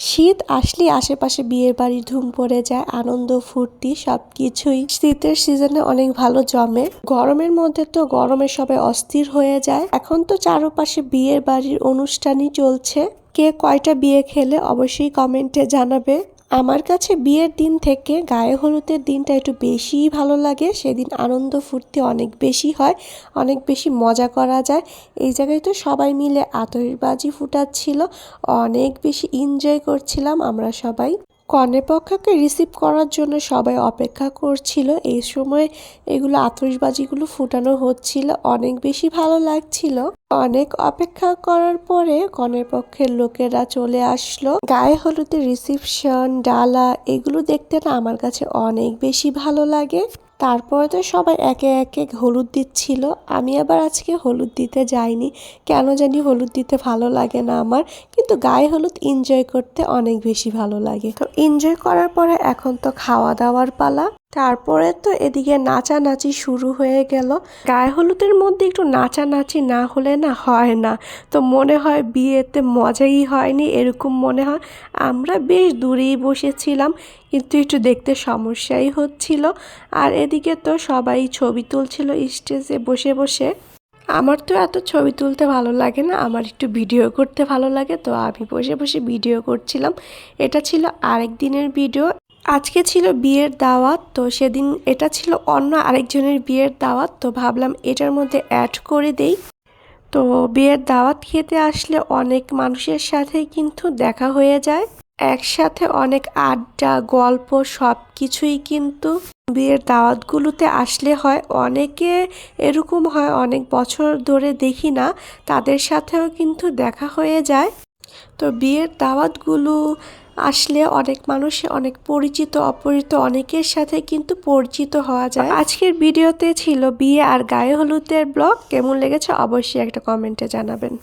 শীত আসলেই আশেপাশে বিয়ের বাড়ির ধুম পড়ে যায়, আনন্দ ফুর্তি সবকিছুই শীতের সিজনে অনেক ভালো জমে। গরমের মধ্যে তো গরমে সবাই অস্থির হয়ে যায়। এখন তো চারপাশে বিয়ের বাড়ির অনুষ্ঠানই চলছে। কে কয়টা বিয়ে খেলে অবশ্যই কমেন্টে জানাবে। আমার কাছে বিয়ের দিন থেকে গায়ে হলুদের দিনটা একটু বেশিই ভালো লাগে। সেদিন আনন্দ ফুর্তি অনেক বেশি হয়, অনেক বেশি মজা করা যায়। এই জায়গায় তো সবাই মিলে আতশবাজি ফুটাচ্ছিল, অনেক বেশি এনজয় করছিলাম আমরা সবাই। কনেপক্ষকে রিসিভ করার জন্য সবাই অপেক্ষা করছিল। এই সময় এগুলো আতশবাজিগুলো ফুটানো হচ্ছিল, অনেক বেশি ভালো লাগছিল। অনেক অপেক্ষা করার পরে কনের পক্ষের লোকেরা চলে আসলো। গায়ে হলুদের রিসিপশন, ডালা এগুলো দেখতে না আমার কাছে অনেক বেশি ভালো লাগে। তারপরে তো সবাই একে একে হলুদ দিচ্ছিল। আমি আবার আজকে হলুদ দিতে যাইনি, কেন জানি হলুদ দিতে ভালো লাগে না আমার। কিন্তু গায়ে হলুদ এনজয় করতে অনেক বেশি ভালো লাগে। তো এনজয় করার পরে এখন তো খাওয়া দাওয়ার পালা। তারপরে তো এদিকে নাচানাচি শুরু হয়ে গেল। গায়ে হলুদের মধ্যে একটু নাচানাচি না হলে না হয় না। তো মনে হয় বিয়েতে মজাই হয়নি এরকম মনে হয়। আমরা বেশ দূরেই বসেছিলাম, কিন্তু একটু দেখতে সমস্যাই হচ্ছিল। আর এদিকে তো সবাই ছবি তুলছিল স্টেজে বসে বসে। আমার তো এত ছবি তুলতে ভালো লাগে না, আমার একটু ভিডিও করতে ভালো লাগে। তো আমি বসে বসে ভিডিও করছিলাম। এটা ছিল আরেক দিনের ভিডিও। আজকে ছিল বিয়ের দাওয়াত, তো সেদিন এটা ছিল অন্য আরেকজনের বিয়ের দাওয়াত। তো ভাবলাম এটার মধ্যে অ্যাড করে দেই। তো বিয়ের দাওয়াত খেতে আসলে অনেক মানুষের সাথেই কিন্তু দেখা হয়ে যায়। একসাথে অনেক আড্ডা গল্প সব কিছুই কিন্তু বিয়ের দাওয়াতগুলোতে আসলে হয়। অনেকে এরকম হয় অনেক বছর ধরে দেখি না, তাদের সাথেও কিন্তু দেখা হয়ে যায়। তো বিয়ের দাওয়াতগুলো আসলে অনেক মানুষ অনেক পরিচিত অপরিচিত অনেকের সাথে কিন্তু পরিচিত হওয়া যায়। আজকের ভিডিওতে ছিল বিয়ে আর গায়ে হলুদের ব্লগ। কেমন লেগেছে অবশ্যই একটা কমেন্টে জানাবেন।